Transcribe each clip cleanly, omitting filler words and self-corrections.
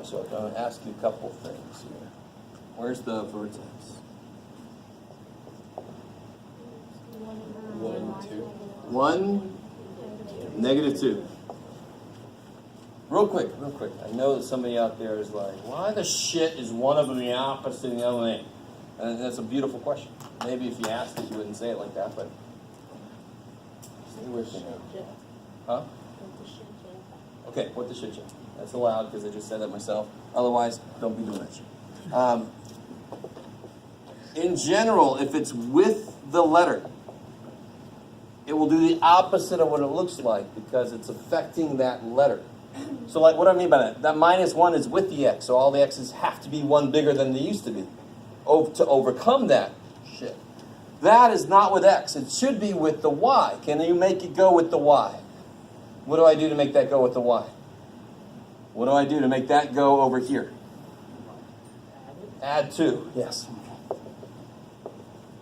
right, so I'm going to ask you a couple things here. Where's the vertex? 1, 2. 1, -2. Real quick. I know that somebody out there is like, why the shit is one of them the opposite of the other thing? And that's a beautiful question. Maybe if you asked it, you wouldn't say it like that, but stay with me now. Huh? Okay, what the shit, Jim? That's allowed because I just said that myself. Otherwise, don't be doing that shit. In general, if it's with the letter, it will do the opposite of what it looks like because it's affecting that letter. So like, what do I mean by that? That -1 is with the x, so all the x's have to be one bigger than they used to be to overcome that shit. That is not with x. It should be with the y. Can you make it go with the y? What do I do to make that go with the y? What do I do to make that go over here? Add 2. Yes.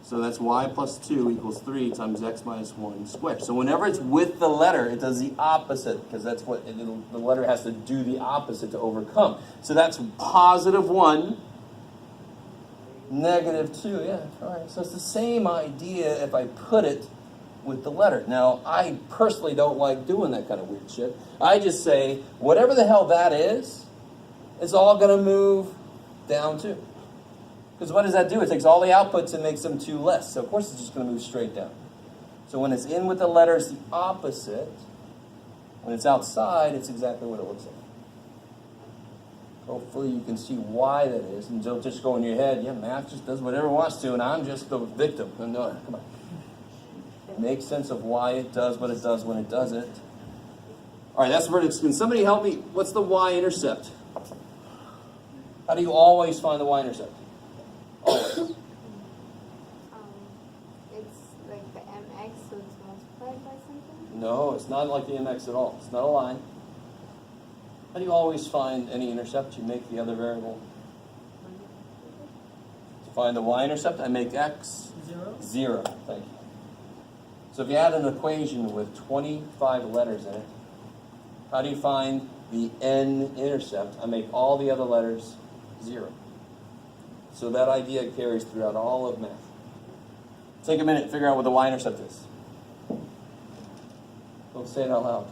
So that's y plus 2 equals 3 times x minus 1 squared. So whenever it's with the letter, it does the opposite, because that's what the letter has to do the opposite to overcome. So that's +1, -2. Yeah, all right. So it's the same idea if I put it with the letter. Now, I personally don't like doing that kind of weird shit. I just say, whatever the hell that is, it's all going to move down too. Because what does that do? It takes all the outputs and makes them 2 less. So of course it's just going to move straight down. So when it's in with the letter, it's the opposite. When it's outside, it's exactly what it looks like. Hopefully you can see why that is. And don't just go in your head, yeah, math just does whatever it wants to, and I'm just the victim. No, come on. Make sense of why it does what it does when it does it. All right, that's the vertex. Can somebody help me? What's the Y-intercept? How do you always find the Y-intercept? Always. It's like the mx, so it's multiplied by something? No, it's not like the mx at all. It's not a line. How do you always find any intercept? You make the other variable. To find the Y-intercept, I make x 0. Thank you. So if you had an equation with 25 letters in it, how do you find the n-intercept? I make all the other letters 0. So that idea carries throughout all of math. Take a minute and figure out what the Y-intercept is. Don't say it out loud.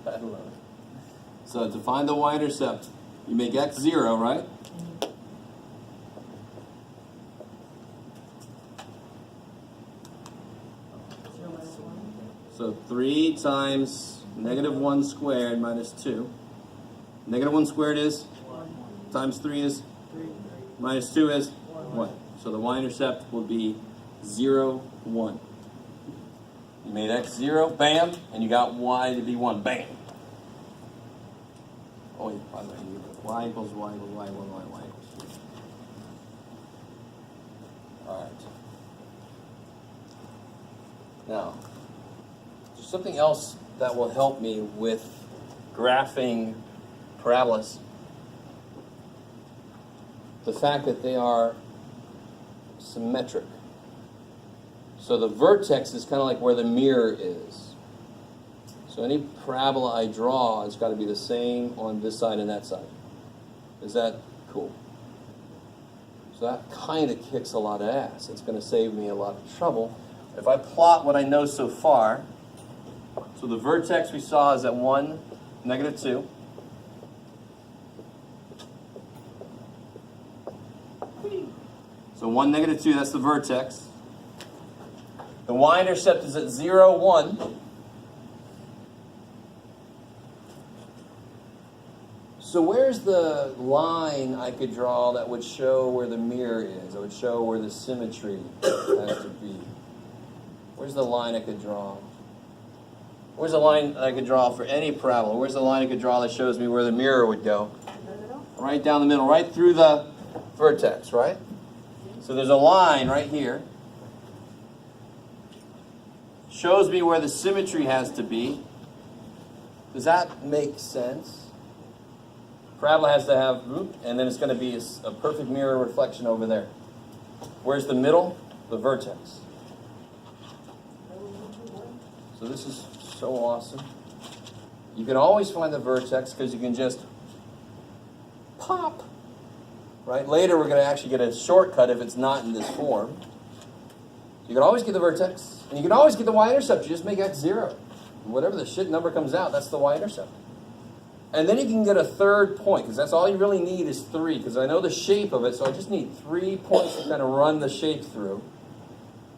I love it. So to find the Y-intercept, you make x 0, right? So 3 times -1 squared minus 2. -1 squared is? 1. Times 3 is? 3. Minus 2 is? 1. So the Y-intercept will be 0, 1. You made x 0, bam, and you got y to be 1, bam. Oh, yeah, by the way, y equals y equals y equals y equals 3. All right. Now, there's something else that will help me with graphing parabolas. The fact that they are symmetric. So the vertex is kind of like where the mirror is. So any parabola I draw has got to be the same on this side and that side. Is that cool? So that kind of kicks a lot of ass. It's going to save me a lot of trouble. If I plot what I know so far, so the vertex we saw is at 1, -2. So 1, -2, that's the vertex. The Y-intercept is at 0, 1. So where's the line I could draw that would show where the mirror is? That would show where the symmetry has to be. Where's the line I could draw? Where's the line I could draw for any parabola? Where's the line I could draw that shows me where the mirror would go? Right down the middle, right through the vertex, right? So there's a line right here. Shows me where the symmetry has to be. Does that make sense? Parabola has to have, and then it's going to be a perfect mirror reflection over there. Where's the middle? The vertex. So this is so awesome. You can always find the vertex because you can just pop. Right? Later we're going to actually get a shortcut if it's not in this form. You can always get the vertex, and you can always get the y-intercept. You just make x 0. Whatever the shit number comes out, that's the y-intercept. And then you can get a third point, because that's all you really need is 3, because I know the shape of it, so I just need 3 points to kind of run the shape through.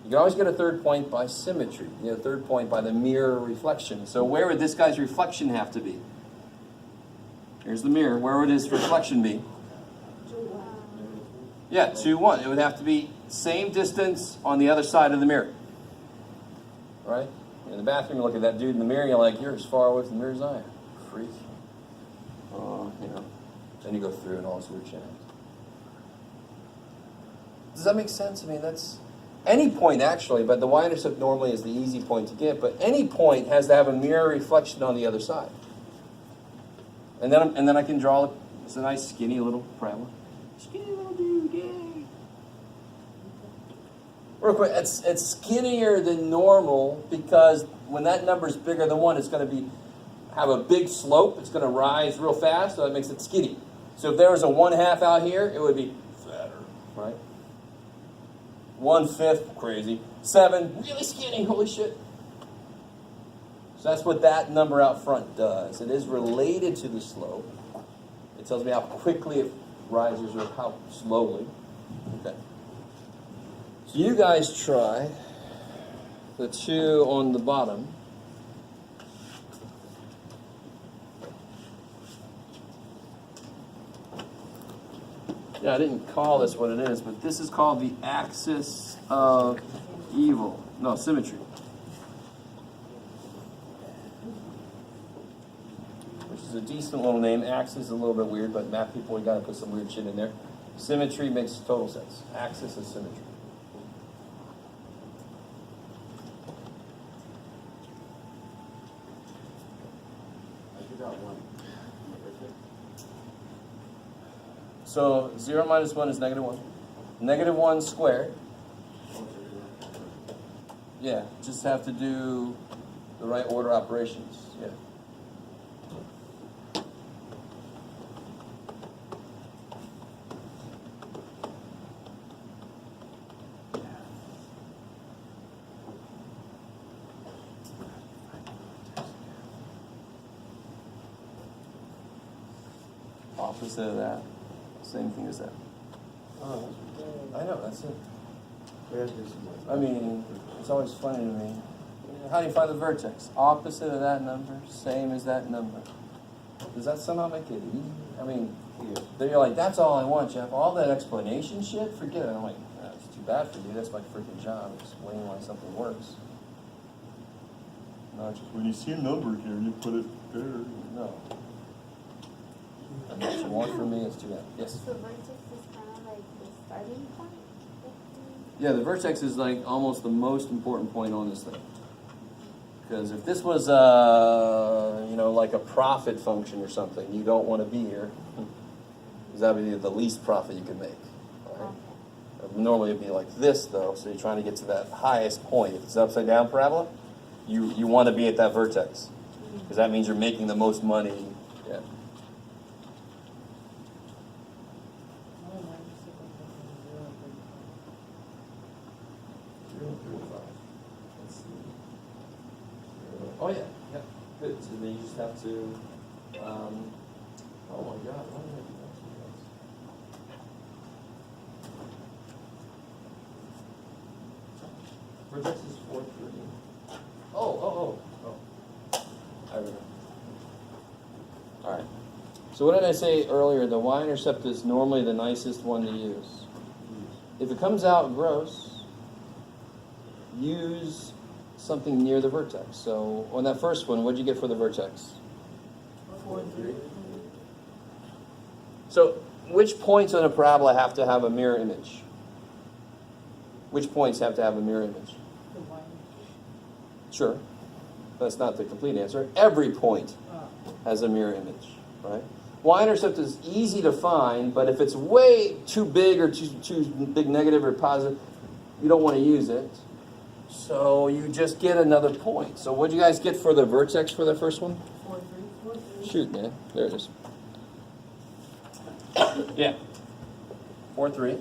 You can always get a third point by symmetry. You get a third point by the mirror reflection. So where would this guy's reflection have to be? Here's the mirror. Where would his reflection be? 2, Yeah, 2, 1. It would have to be same distance on the other side of the mirror. Right? In the bathroom, you look at that dude in the mirror, you're like, you're as far away from the mirror as I am. Freak. You know. Then you go through and all this weird shit. Does that make sense? I mean, that's any point actually, but the y-intercept normally is the easy point to get, but any point has to have a mirror reflection on the other side. And then I can draw it's a nice skinny little parabola. Skinny little dude, yay. Real quick, it's skinnier than normal because when that number is bigger than 1, it's going to have a big slope. It's going to rise real fast, so that makes it skinny. So if there was a 1/2 out here, it would be fatter, right? 1/5, crazy. 7, really skinny, holy shit. So that's what that number out front does. It is related to the slope. It tells me how quickly it rises or how slowly. Okay. So you guys try the 2 on the bottom. Yeah, I didn't call this what it is, but this is called the axis of evil. No, symmetry. Which is a decent little name. Axis is a little bit weird, but math people, we got to put some weird shit in there. Symmetry makes total sense. Axis is symmetry. So 0 minus 1 is -1. -1 squared. Yeah, just have to do the right order operations. Yeah. Opposite of that. Same thing as that. Oh, I know, that's it. we have to do some more. I mean, it's always funny to me. How do you find the vertex? Opposite of that number, same as that number. Does that somehow make it easy? I mean, then you're like, that's all I want, Jeff. All that explanation shit, forget it. I'm like, that's too bad for you. That's my freaking job, explaining why something works. Not just, when you see a number here, you put it there. No. And what you want from me is to that. Yes? So vertex is kind of like the starting point? Yeah, the vertex is like almost the most important point on this thing. Because if this was, like a profit function or something, you don't want to be here. Because that would be the least profit you could make. Right? Okay. Normally it would be like this, though, so you're trying to get to that highest point. If it's an upside down parabola, you want to be at that vertex. Because that means you're making the most money. Yeah. Oh yeah, yeah, good. So then you just have to, oh my God, why did I do that? Vertex is 430. Oh. I remember. All right. So what did I say earlier? The y-intercept is normally the nicest one to use. If it comes out gross, use something near the vertex. So on that first one, what did you get for the vertex? 4 and 3. So which points on a parabola have to have a mirror image? Which points have to have a mirror image? Sure. That's not the complete answer. Every point has a mirror image, right? Y-intercept is easy to find, but if it's way too big or too big negative or positive, you don't want to use it. So you just get another point. So what do you guys get for the vertex for the first one? 4, 3, 4, 3. Shoot, man. There it is. Yeah. 4, 3.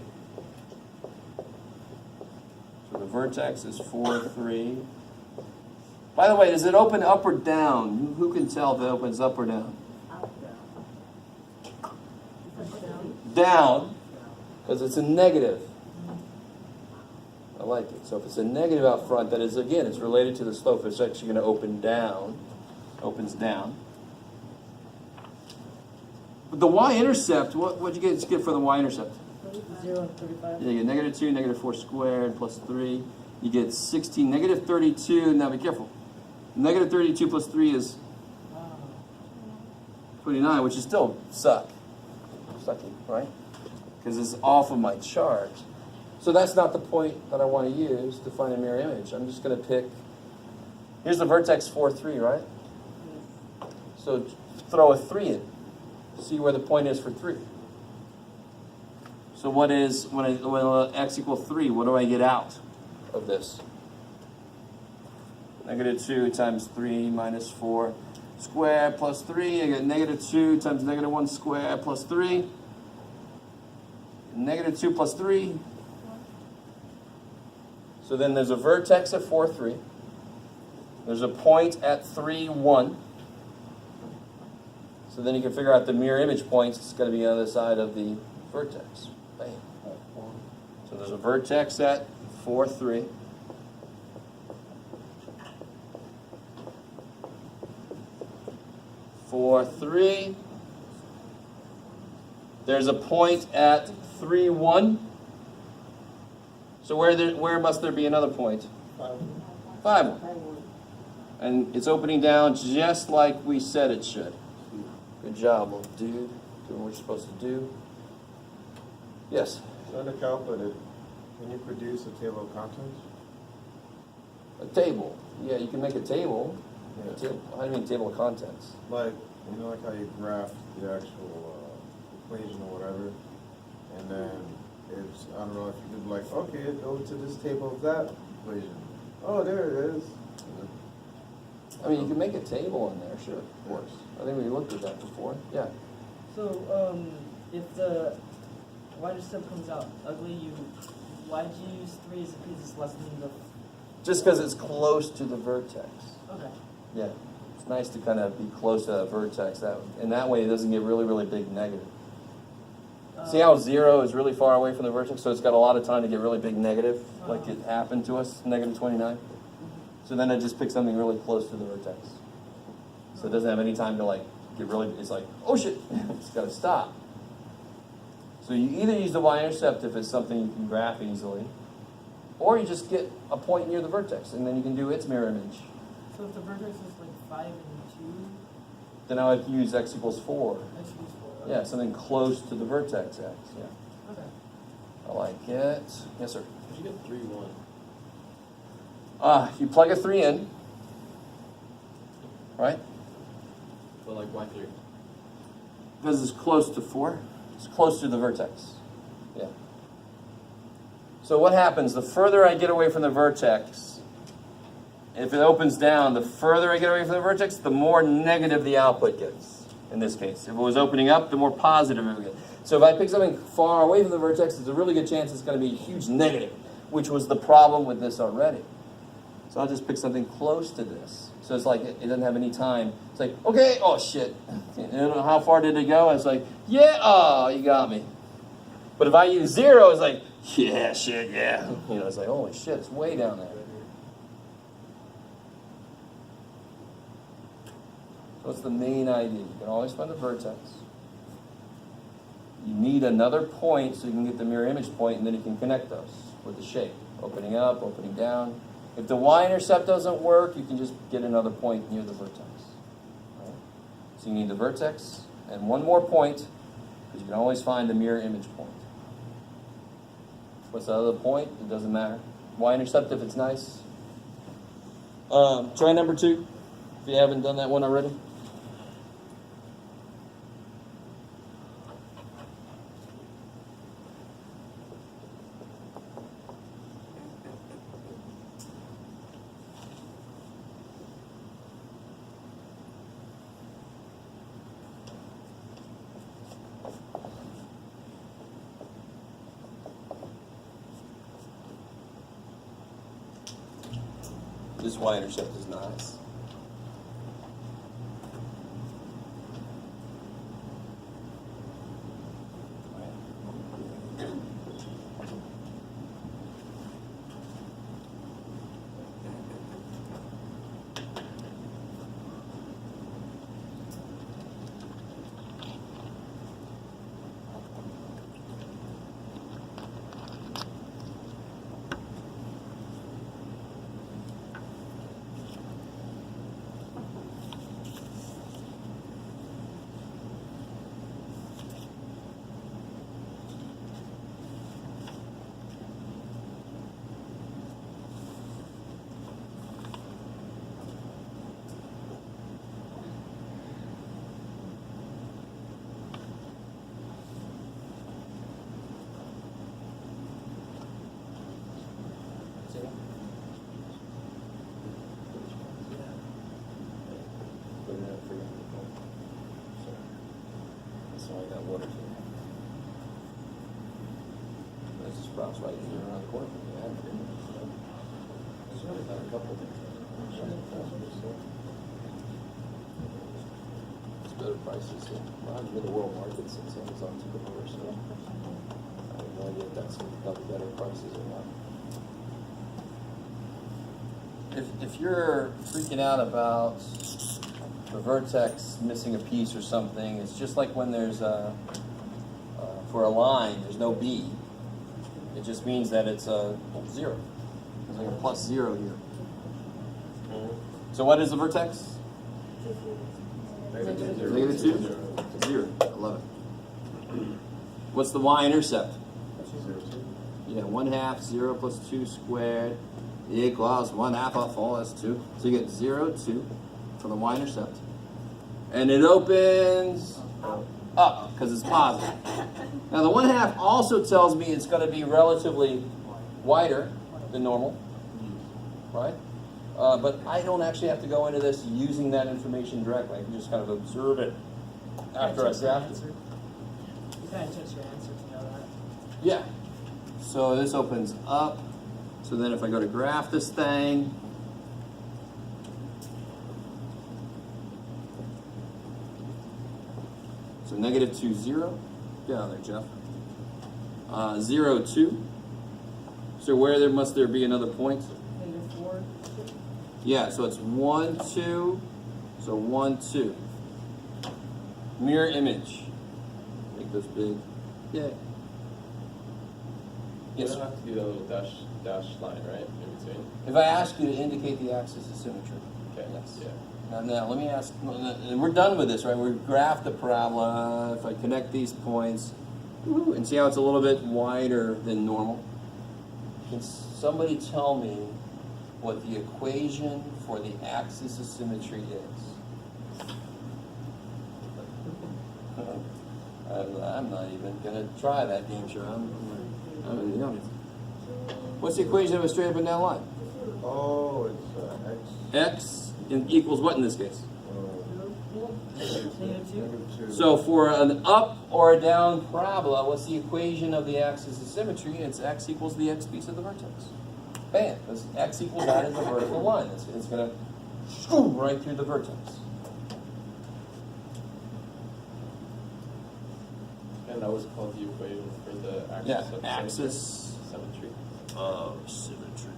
So the vertex is 4, 3. By the way, does it open up or down? Who can tell if it opens up or down? Down, because it's a negative. I like it. So if it's a negative out front, that is, again, it's related to the slope. It's actually going to open down. Opens down. But the Y-intercept, what'd you guys get for the Y-intercept? 0 and 35. Yeah, you get -2, -4 squared, plus 3. You get 16, -32. Now be careful. -32 plus 3 is 29, which is still sucky, right? Because it's off of my chart. So that's not the point that I want to use to find a mirror image. I'm just going to pick, here's the vertex 4, 3, right? So throw a 3 in. See where the point is for 3. So what is, when x equals 3, what do I get out of this? -2 times 3 minus 4 squared plus 3. I get -2 times -1 squared plus 3. -2 plus 3. So then there's a vertex at 4, 3. There's a point at 3, 1. So then you can figure out the mirror image points. It's going to be on the other side of the vertex. Bam. So there's a vertex at 4, 3. There's a point at 3, 1. So where must there be another point? 5, 1. And it's opening down just like we said it should. Good job, little dude. Doing what you're supposed to do. Yes? So in the calculator, can you produce a table of contents? A table. Yeah, you can make a table. Yeah. A table. How do you mean table of contents? Like, you know, like how you graph the actual equation or whatever, and then it's, I don't know if you could like, okay, go to this table of that equation. Oh, there it is. I mean, you can make a table in there, sure, of course. I think we looked at that before. Yeah. So, if the Y-intercept comes out ugly, why'd you use 3 as because it's less than the... Just because it's close to the vertex. Okay. Yeah. It's nice to kind of be close to that vertex. And that way it doesn't get really, really big negative. See how 0 is really far away from the vertex? So it's got a lot of time to get really big negative, like it happened to us, -29. So then it just picks something really close to the vertex. So it doesn't have any time to like get really, it's like, oh shit, it's got to stop. So you either use the Y-intercept if it's something you can graph easily, or you just get a point near the vertex, and then you can do its mirror image. So if the vertex is like 5 and 2, Then I would use x equals 4. x equals 4. Okay. Yeah, something close to the vertex x, yeah. Okay. I like it. Yes, sir. Did you get 3, 1? You plug a 3 in, right? But like why 3? Because it's close to 4. It's close to the vertex. Yeah. So what happens? The further I get away from the vertex, if it opens down, the further I get away from the vertex, the more negative the output gets, in this case. If it was opening up, the more positive it would get. So if I pick something far away from the vertex, there's a really good chance it's going to be a huge negative, which was the problem with this already. So I'll just pick something close to this. So it's like it doesn't have any time. It's like, okay, oh shit. You know, how far did it go? It's like, yeah, oh, you got me. But if I use 0, it's like, yeah, shit, yeah. You know, it's like, holy shit, it's way down there. So what's the main idea? You can always find the vertex. You need another point so you can get the mirror image point, and then you can connect those with the shape. Opening up, opening down. If the Y-intercept doesn't work, you can just get another point near the vertex. Right? So you need the vertex and one more point, Because you can always find the mirror image point. What's the other point? It doesn't matter. Y-intercept if it's nice. Try number 2, if you haven't done that one already. This Y-intercept is nice. Water here. There's this sprouts right here around the corner from me. I haven't been there. So I've got a couple of things. It's better prices. So I'm in the world market since Amazon took it over. So I have no idea if that's probably better prices or not. If you're freaking out about the vertex missing a piece or something, it's just like when there's for a line, there's no B. It just means that it's a 0. There's like a +0 here. So what is the vertex? -2? 0. I love it. What's the Y-intercept? Yeah, 1/2 0 plus 2 squared equals 1/2 of 4 is 2. So you get 0, 2 for the Y-intercept. And it opens up because it's positive. Now the 1/2 also tells me it's going to be relatively wider than normal, right? But I don't actually have to go into this using that information directly. I can just kind of observe it after I graph it. You kind of touch your answer to know that. Yeah. So this opens up. So then if I go to graph this thing, so -2, 0. Get out of there, Jeff. 0, 2. So where must there be another point? -4. Yeah, so it's 1, 2. So 1, 2. Mirror image. Make this big. Yeah. You Yes. don't have to do the little dash line, right? In between. If I ask you to indicate the axis of symmetry. Okay. Yes. Yeah. Now let me ask, and we're done with this, right? We've graphed the parabola. If I connect these points, and see how it's a little bit wider than normal? Can somebody tell me what the equation for the axis of symmetry is? I'm not even going to try that game, sure. You know, what's the equation of a straight up and down line? Oh, it's X equals what in this case? -2. So for an up or a down parabola, what's the equation of the axis of symmetry? It's x equals the x piece of the vertex. Bam! Because x equals that is a vertical line. It's going to scoop right through the vertex. And that was called the equation for the axis Yeah, of axis symmetry. of symmetry.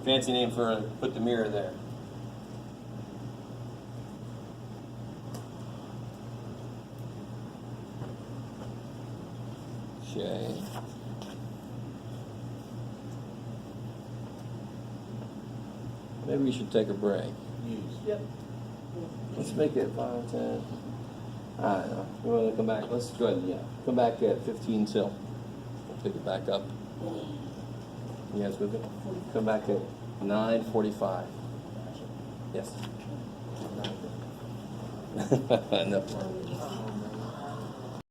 Fancy name for put the mirror there. Okay. Maybe we should take a break. Yep. Let's make it 5, 10. I don't know. We want to come back. Let's go ahead. Yeah, come back at 15 till. We'll pick it back up. You guys with me? Come back at 9:45. Yes. No.